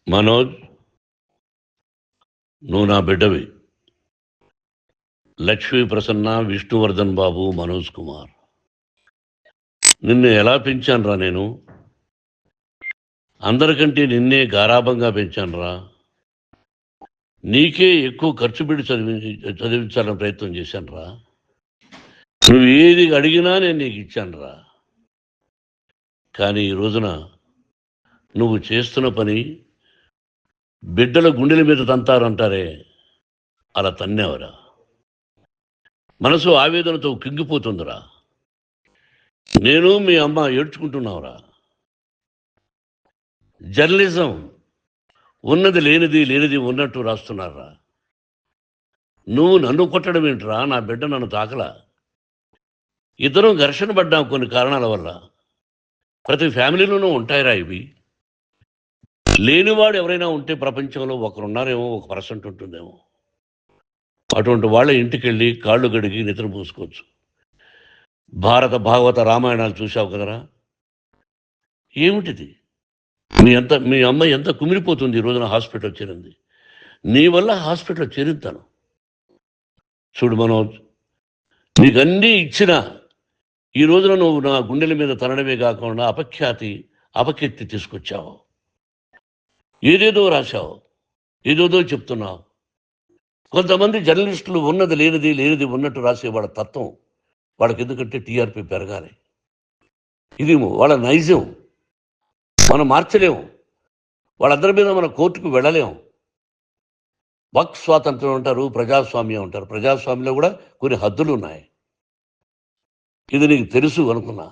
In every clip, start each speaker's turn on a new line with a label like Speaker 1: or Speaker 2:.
Speaker 1: మనోజ్, నువ్వు నా బిడ్డవి. లక్ష్మీ ప్రసన్న, విష్ణువర్ధన్ బాబు, మనోజ్ కుమార్. నిన్ను ఎలా పెంచానురా నేను? అందరికంటే నిన్నే గారాభంగా పెంచానురా. నీకే ఎక్కువ ఖర్చు పెట్టి చదివించాలని ప్రయత్నం చేశానురా. నువ్వు ఏది అడిగినా నేను నీకు ఇచ్చానురా. కానీ ఈ రోజున నువ్వు చేస్తున్న పని బిడ్డల గుండెల మీద తంతారంటారే, అలా తన్నేవరా. మనసు ఆవేదనతో కింగిపోతుందిరా. నేను మీ అమ్మ ఏడ్చుకుంటున్నావురా. జర్నలిజం ఉన్నది లేనిది, లేనిది ఉన్నట్టు రాస్తున్నారా. నువ్వు నన్ను కొట్టడం ఏంట్రా? నా బిడ్డ నన్ను తాకలా. ఇద్దరం ఘర్షణ పడ్డాం కొన్ని కారణాల వల్ల. ప్రతి ఫ్యామిలీలోనూ ఉంటాయిరా ఇవి. లేనివాడు ఎవరైనా ఉంటే ప్రపంచంలో ఒకరున్నారేమో, 1% ఉంటుందేమో. అటువంటి వాళ్ళ ఇంటికి వెళ్ళి కాళ్ళు గడిగి నిద్ర పూసుకోవచ్చు. భారత భాగవత రామాయణాలు చూసావు కదరా. ఏమిటిది? మీ అమ్మ ఎంత కుమిలిపోతుంది ఈ రోజున హాస్పిటల్ చేరింది. నీ వల్ల హాస్పిటల్ చేరుతాను. చూడు మనోజ్, నీకన్నీ ఇచ్చినా ఈ రోజున నువ్వు నా గుండెల మీద తనడమే కాకుండా అపకీర్తి తీసుకొచ్చావు. ఏదేదో రాశావు, ఏదేదో చెప్తున్నావు. కొంతమంది జర్నలిస్టులు ఉన్నది లేనిది, లేనిది ఉన్నట్టు రాసే వాళ్ళ తత్వం వాళ్ళకి ఎందుకంటే టీఆర్పీ పెరగాలి. ఇది వాళ్ళ నైజం. మనం మార్చలేము. వాళ్ళందరి మీద మన కోర్టుకు వెళ్ళలేము. వాక్ స్వాతంత్రం అంటారు, ప్రజాస్వామ్యం అంటారు. ప్రజాస్వామ్యంలో కూడా కొన్ని హద్దులు ఉన్నాయి. ఇది నీకు తెలుసు అనుకున్నా.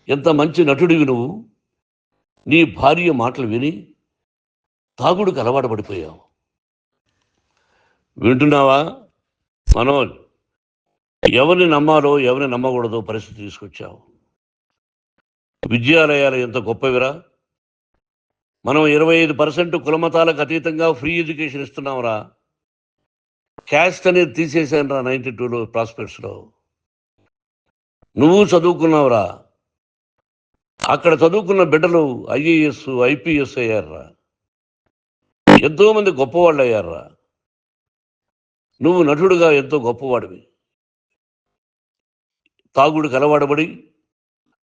Speaker 1: ఎంత మంచి నటుడివి నువ్వు. నీ భార్య మాటలు విని తాగుడుకు అలవాటు పడిపోయావు. వింటున్నావా మనోజ్? ఎవరిని నమ్మాలో ఎవరిని నమ్మకూడదో పరిస్థితి తీసుకొచ్చావు. విద్యాలయాలు ఎంత గొప్పవిరా. మనం 25% కులమతాలకు అతీతంగా ఫ్రీ ఎడ్యుకేషన్ ఇస్తున్నాంరా. క్యాస్ట్ అనేది తీసేసానురా 92లో ప్రాస్పెక్ట్స్లో. నువ్వు చదువుకున్నావురా. అక్కడ చదువుకున్న బిడ్డలు ఐఏఎస్, ఐపీఎస్ అయ్యారురా. ఎంతోమంది గొప్పవాళ్ళు అయ్యారురా. నువ్వు నటుడుగా ఎంతో గొప్పవాడివి. తాగుడికి అలవాడబడి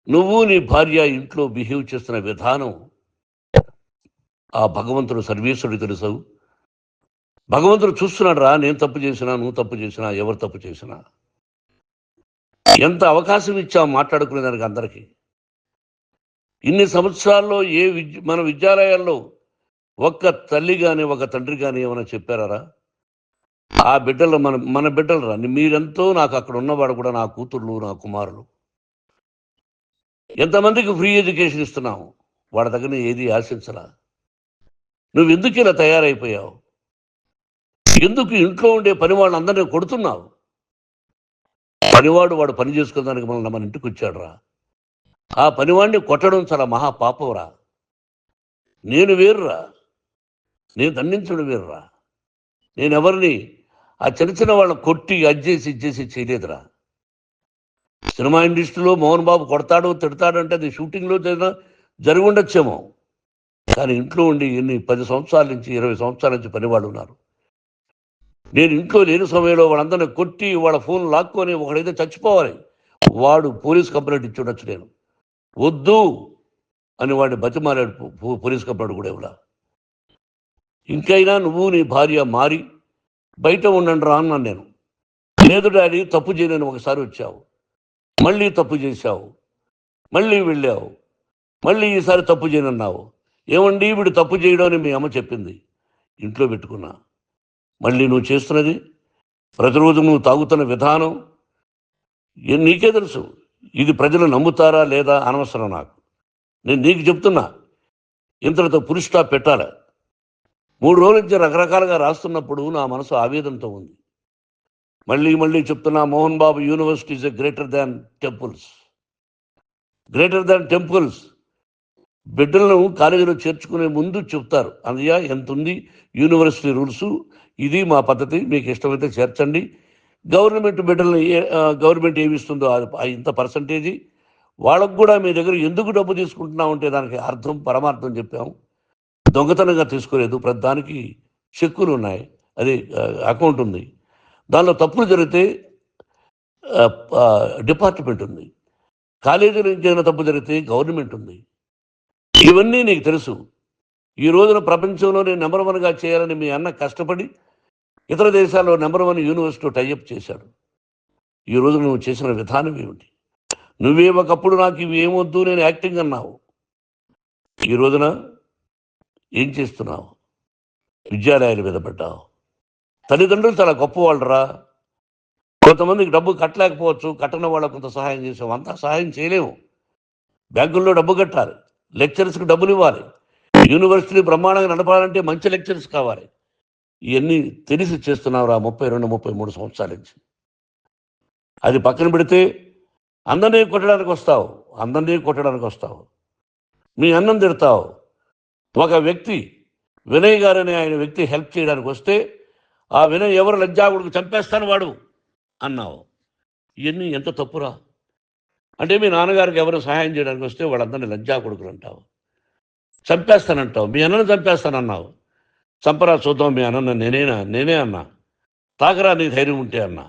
Speaker 1: నువ్వు నీ భార్య ఇంట్లో బిహేవ్ చేస్తున్న విధానం ఆ భగవంతుడు సర్వేశ్వరుడు తెలుసు. భగవంతుడు చూస్తున్నాడు రా. నేను తప్పు చేసినా, నువ్వు తప్పు చేసినా, ఎవరు తప్పు చేసినా. ఎంత అవకాశం ఇచ్చావు మాట్లాడుకునేదానికి అందరికీ. ఇన్ని సంవత్సరాల్లో మన విద్యాలయాల్లో ఒక్క తల్లి కానీ ఒక తండ్రి కానీ ఏమైనా చెప్పారా? ఆ బిడ్డలు మన బిడ్డలు రా. మీరెంతో నాకు అక్కడ ఉన్నవాడు కూడా నా కూతుర్లు, నా కుమారులు. ఎంతమందికి ఫ్రీ ఎడ్యుకేషన్ ఇస్తున్నావు. వాడి దగ్గర ఏది ఆశించలా. నువ్వు ఎందుకు ఇలా తయారైపోయావు? ఎందుకు ఇంట్లో ఉండే పని వాళ్ళందరినీ కొడుతున్నావు? పనివాడు వాడు పని చేసుకోవడానికి మన ఇంటికి వచ్చాడు రా. ఆ పనివాడిని కొట్టడం చాలా మహాపాపంరా. నేను వేరురా. నేను దండించడం వేరురా. నేను ఎవరిని ఆ చిన్న వాళ్ళని కొట్టి ఇచ్చేసి చేయలేదురా. సినిమా ఇండస్ట్రీలో మోహన్ బాబు కొడతాడు, తిడతాడు అంటే అది షూటింగ్లో జరిగి ఉండొచ్చేమో. కానీ ఇంట్లో ఉండి 10 సంవత్సరాల నుంచి 20 సంవత్సరాల నుంచి పనివాళ్ళు ఉన్నారు. నేను ఇంట్లో లేని సమయంలో వాళ్ళందరినీ కొట్టి వాళ్ళ ఫోన్ లాక్కొని ఒకడైతే చచ్చిపోవాలి. వాడు పోలీస్ కంప్లైంట్ ఇచ్చి ఉండొచ్చు. నేను వద్దు అని వాడిని బతిమాలాడు. పోలీస్ కంప్లైంట్ కూడా ఇవ్వలా. ఇంకైనా నువ్వు నీ భార్య మారి బయట ఉండండి రా అన్నాను నేను. లేదు డాడీ, తప్పు చేయలేని ఒకసారి వచ్చావు, మళ్ళీ తప్పు చేశావు, మళ్ళీ వెళ్ళావు, మళ్ళీ ఈసారి తప్పు చేయనన్నావు. ఏమండి వీడు తప్పు చేయడం అని మీ అమ్మ చెప్పింది. ఇంట్లో పెట్టుకున్నా. మళ్ళీ నువ్వు చేస్తున్నది, ప్రతిరోజు నువ్వు తాగుతున్న విధానం నీకే తెలుసు. ఇది ప్రజలు నమ్ముతారా లేదా అనవసరం నాకు. నేను నీకు చెప్తున్నా, ఇంతటితో పులి స్టాప్ పెట్టాలి. 3 రోజుల నుంచి రకరకాలుగా రాస్తున్నప్పుడు నా మనసు ఆవేదనతో ఉంది. మళ్ళీ చెప్తున్నా, Mohan Babu university is greater than temples. Greater than temples. బిడ్డలను కాలేజీలో చేర్చుకునే ముందు చెప్తారు, అన్నయ్య ఎంత ఉంది యూనివర్సిటీ రూల్స్, ఇది మా పద్ధతి, మీకు ఇష్టమైతే చేర్చండి. గవర్నమెంట్ బిడ్డలను గవర్నమెంట్ ఏమిస్తుందో ఇంత పర్సంటేజీ వాళ్ళకు కూడా మీ దగ్గర ఎందుకు డబ్బు తీసుకుంటున్నాం అంటే దానికి అర్థం పరమార్థం చెప్పాము. దొంగతనంగా తీసుకోలేదు, ప్రతి దానికి చెక్కులు ఉన్నాయి, అది అకౌంట్ ఉంది. దానిలో తప్పులు జరిగితే డిపార్ట్మెంట్ ఉంది. కాలేజీలో ఇంకేమైనా తప్పు జరిగితే గవర్నమెంట్ ఉంది. ఇవన్నీ నీకు తెలుసు. ఈ రోజున ప్రపంచంలో నేను నెంబర్ 1గా చేయాలని మీ అన్న కష్టపడి ఇతర దేశాల్లో నెంబర్ 1 యూనివర్సిటీ టైఅప్ చేశాడు. ఈ రోజు నువ్వు చేసిన విధానం ఏమిటి? నువ్వే ఒకప్పుడు నాకు ఇవి ఏమొద్దు, నేను యాక్టింగ్ అన్నావు. ఈ రోజున ఏం చేస్తున్నావు? విద్యాలయాలు మీద పడ్డావు. తల్లిదండ్రులు చాలా గొప్పవాళ్ళరా. కొంతమందికి డబ్బు కట్టలేకపోవచ్చు, కట్టని వాళ్ళకు కొంత సహాయం చేసాం. అంతా సహాయం చేయలేము. బ్యాంకుల్లో డబ్బు కట్టాలి, లెక్చరర్స్కి డబ్బులు ఇవ్వాలి, యూనివర్సిటీ బ్రహ్మాండంగా నడపాలంటే మంచి లెక్చరర్స్ కావాలి. ఇవన్నీ తెలిసి చేస్తున్నావురా 32, 33 సంవత్సరాల నుంచి. అది పక్కన పెడితే అందరినీ కొట్టడానికి వస్తావు. మీ అన్నం తిడతావు. ఒక వ్యక్తి వినయ్ గారని ఆయన వ్యక్తి హెల్ప్ చేయడానికి వస్తే ఆ వినయ్ ఎవరు లజ్జాగుడికి చంపేస్తాను వాడు అన్నావు. ఇవన్నీ ఎంత తప్పురా? అంటే మీ నాన్నగారికి ఎవరు సహాయం చేయడానికి వస్తే వాళ్ళందరినీ లజ్జాగుడుకులు అంటావు, చంపేస్తానంటావు. మీ అన్నను చంపేస్తానన్నావు. చంపరా చూద్దాం మీ అన్న. నేనే అన్నా. తాకరా నీ ధైర్యం ఉంటే అన్నా.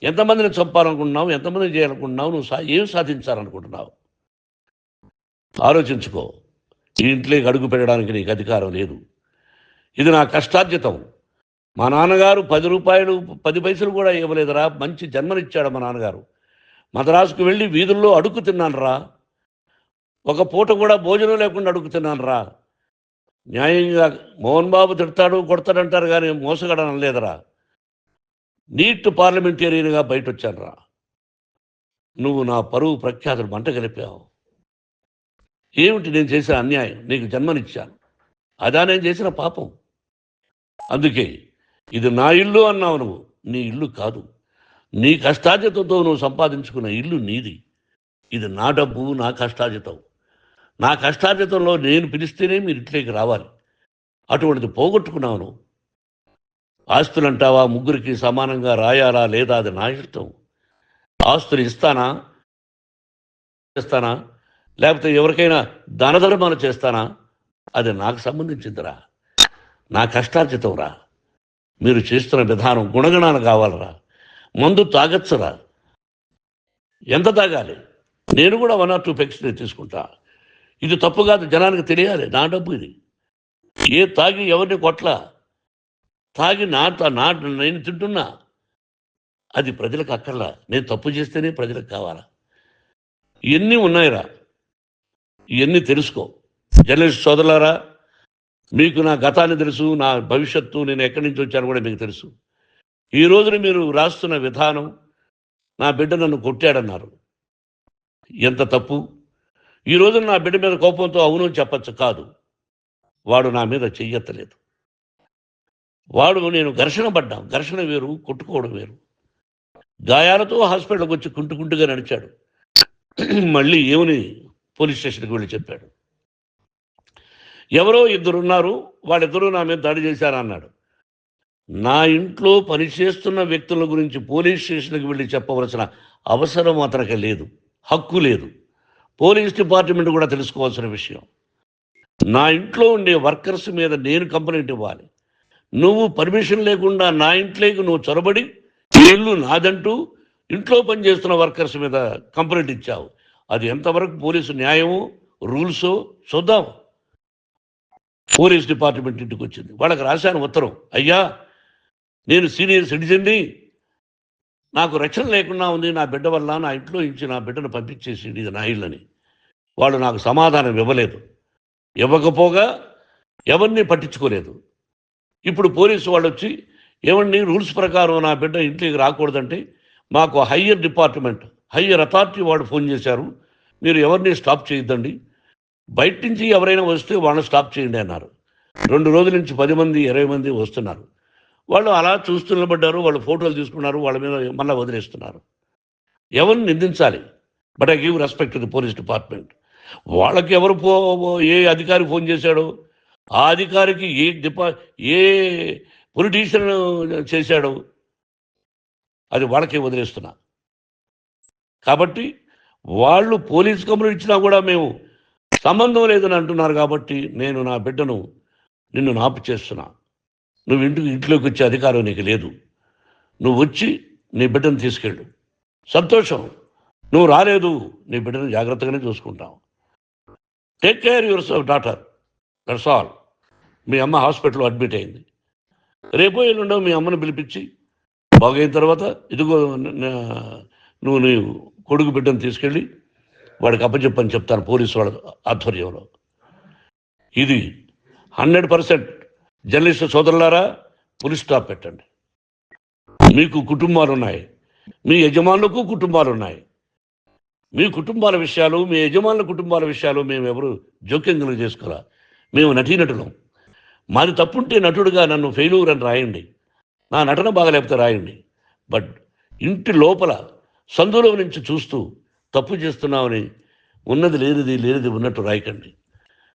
Speaker 1: ఎంతమందిని చంపాలనుకుంటున్నావు? ఎంతమందిని చేయాలనుకుంటున్నావు? నువ్వు ఏం సాధించాలనుకుంటున్నావు? ఆలోచించుకో. ఈ ఇంట్లోకి అడుగు పెట్టడానికి నీకు అధికారం లేదు. ఇది నా కష్టార్జితం. మా నాన్నగారు 10 రూపాయలు 10 పైసలు కూడా ఇవ్వలేదురా. మంచి జన్మనిచ్చాడు మా నాన్నగారు. మద్రాసుకు వెళ్ళి వీధుల్లో అడుగు తిన్నాను రా. ఒక పూట కూడా భోజనం లేకుండా అడుగు తిన్నాను రా. న్యాయంగా మోహన్ బాబు తిడతాడు కొడతాడంటారు కానీ మోసగడనం లేదురా. నీట్ పార్లమెంటేరియన్గా బయట వచ్చాను రా. నువ్వు నా పరువు ప్రఖ్యాతులు మంట కలిపావు. ఏమిటి నేను చేసిన అన్యాయం? నీకు జన్మనిచ్చాను, అదా నేను చేసిన పాపం. అందుకే ఇది నా ఇల్లు అన్నావు. నువ్వు నీ ఇల్లు కాదు. నీ కష్టార్జితంతో నువ్వు సంపాదించుకున్న ఇల్లు నీది. ఇది నా డబ్బు, నా కష్టార్జితం. నా కష్టార్జితంలో నేను పిలిస్తేనే మీరు ఇంట్లోకి రావాలి. అటువంటిది పోగొట్టుకున్నావు నువ్వు. ఆస్తులు అంటావా? ముగ్గురికి సమానంగా రాయాలా లేదా అది నా ఇష్టం. ఆస్తులు ఇస్తానా లేకపోతే ఎవరికైనా దానధర్మాలు చేస్తానా? అది నాకు సంబంధించిందిరా. నా కష్టార్జితం రా. మీరు చేస్తున్న విధానం గుణగణాలు కావాలరా. మందు తాగచ్చురా. ఎంత తాగాలి? నేను కూడా 1 or 2 పెగ్స్ తీసుకుంటా. ఇది తప్పు కాదు, జనానికి తెలియాలి. నా డబ్బు ఇది. తాగి ఎవరిని కొట్లా. తాగి నేను తింటున్నా. అది ప్రజలకు అక్కర్లా. నేను తప్పు చేస్తేనే ప్రజలకు కావాలా. ఇవన్నీ ఉన్నాయిరా. ఇవన్నీ తెలుసుకో. జర్నలిస్ట్ సోదరులారా, మీకు నా గతాన్ని తెలుసు, నా భవిష్యత్తు, నేను ఎక్కడి నుంచి వచ్చాను కూడా మీకు తెలుసు. ఈ రోజున మీరు రాస్తున్న విధానం, నా బిడ్డ నన్ను కొట్టాడన్నారు. ఎంత తప్పు! ఈ రోజున నా బిడ్డ మీద కోపంతో అవును చెప్పచ్చు. కాదు, వాడు నా మీద చెయ్యెత్తలేదు. నేను ఘర్షణ పడ్డాం. ఘర్షణ వేరు, కొట్టుకోవడం వేరు. గాయాలతో హాస్పిటల్కి వచ్చి కుంటుకుంటుగా నడిచాడు. మళ్ళీ ఏమని పోలీస్ స్టేషన్కి వెళ్ళి చెప్పాడు. ఎవరో 2 ఉన్నారు, వాళ్ళిద్దరూ నా మీద దాడి చేశారన్నాడు. నా ఇంట్లో పనిచేస్తున్న వ్యక్తుల గురించి పోలీస్ స్టేషన్కి వెళ్ళి చెప్పవలసిన అవసరం అతనికి లేదు, హక్కు లేదు. పోలీస్ డిపార్ట్మెంట్ కూడా తెలుసుకోవాల్సిన విషయం. నా ఇంట్లో ఉండే వర్కర్స్ మీద నేను కంప్లైంట్ ఇవ్వాలి. నువ్వు పర్మిషన్ లేకుండా నా ఇంట్లోకి నువ్వు చొరబడి ఇల్లు నాదంటూ ఇంట్లో పనిచేస్తున్న వర్కర్స్ మీద కంప్లైంట్ ఇచ్చావు. అది ఎంతవరకు పోలీసు న్యాయమో రూల్సో చూద్దాం. పోలీస్ డిపార్ట్మెంట్ ఇంటికి వచ్చింది. వాళ్ళకి రాశాను ఉత్తరం. అయ్యా, నేను సీనియర్ సిటిజన్ని, నాకు రక్షణ లేకుండా ఉంది. నా బిడ్డ వల్ల నా ఇంట్లో నుంచి నా బిడ్డను పంపించేసి ఇది నా ఇల్లని. వాళ్ళు నాకు సమాధానం ఇవ్వలేదు. ఇవ్వకపోగా ఎవరిని పట్టించుకోలేదు. ఇప్పుడు పోలీసు వాళ్ళు వచ్చి ఏమండి రూల్స్ ప్రకారం నా బిడ్డ ఇంట్లోకి రాకూడదంటే మాకు హయ్యర్ అథారిటీ వాళ్ళు ఫోన్ చేశారు. మీరు ఎవరిని స్టాప్ చేయొద్దండి, బయట నుంచి ఎవరైనా వస్తే వాళ్ళని స్టాప్ చేయండి అన్నారు. 2 రోజుల నుంచి 10 మంది 20 మంది వస్తున్నారు. వాళ్ళు అలా చూస్తూ నిలబడ్డారు. వాళ్ళు ఫోటోలు తీసుకున్నారు, వాళ్ళ మీద మళ్ళీ వదిలేస్తున్నారు. ఎవరిని నిందించాలి? But I give respect to the police department. వాళ్ళకి ఏ అధికారి ఫోన్ చేశాడో, ఆ అధికారికి ఏ పొలిటీషియన్ చేశాడో అది వాళ్ళకే వదిలేస్తున్నా. కాబట్టి వాళ్ళు పోలీస్ కంప్లైంట్ ఇచ్చినా కూడా మేము సంబంధం లేదని అంటున్నారు కాబట్టి నేను నా బిడ్డను నిన్ను నాపు చేస్తున్నా. నువ్వు ఇంట్లోకి వచ్చే అధికారం నీకు లేదు. నువ్వు వచ్చి నీ బిడ్డను తీసుకెళ్ళు. సంతోషం. నువ్వు రాలేదు, నీ బిడ్డను జాగ్రత్తగానే చూసుకుంటావు. Take care your daughter, that's all. మీ అమ్మ హాస్పిటల్లో అడ్మిట్ అయింది. రేపో ఎల్లుండో మీ అమ్మను పిలిపించి బాగైన తర్వాత ఇదిగో నువ్వు నీ కొడుకు బిడ్డను తీసుకెళ్ళి వాడికి అప్పచెప్పని చెప్తాను పోలీసు వాళ్ళ ఆధ్వర్యంలో. ఇది 100% జర్నలిస్టు సోదరులారా, పులి స్టాప్ పెట్టండి. మీకు కుటుంబాలు ఉన్నాయి, మీ యజమానులకు కుటుంబాలు ఉన్నాయి. మీ కుటుంబాల విషయాలు, మీ యజమానుల కుటుంబాల విషయాలు మేము ఎవరు జోక్యం కలుగ చేసుకోవాలా. మేము నటీనటులం. మాది తప్పుంటే నటుడుగా నన్ను ఫెయిల్యూర్ అని రాయండి, నా నటన బాగలేకపోతే రాయండి. బట్ ఇంటి లోపల సందులో నుంచి చూస్తూ తప్పు చేస్తున్నామని ఉన్నది లేనిది లేనిది ఉన్నట్టు రాయకండి.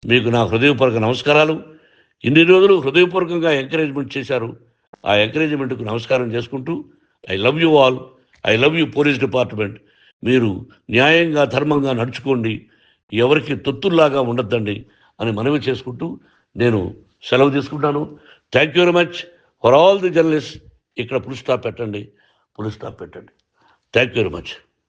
Speaker 1: మీకు నా హృదయపూర్వక నమస్కారాలు. ఇన్ని రోజులు హృదయపూర్వకంగా ఎంకరేజ్మెంట్ చేశారు. ఆ ఎంకరేజ్మెంట్కు నమస్కారం చేసుకుంటూ I love you all. I love you police department. మీరు న్యాయంగా ధర్మంగా నడుచుకోండి, ఎవరికి తొత్తుల్లాగా ఉండొద్దండి అని మనవి చేసుకుంటూ నేను సెలవు తీసుకుంటాను. Thank you very much for all the journalist. ఇక్కడ పులి స్టాప్ పెట్టండి, పులి స్టాప్ పెట్టండి. Thank you very much.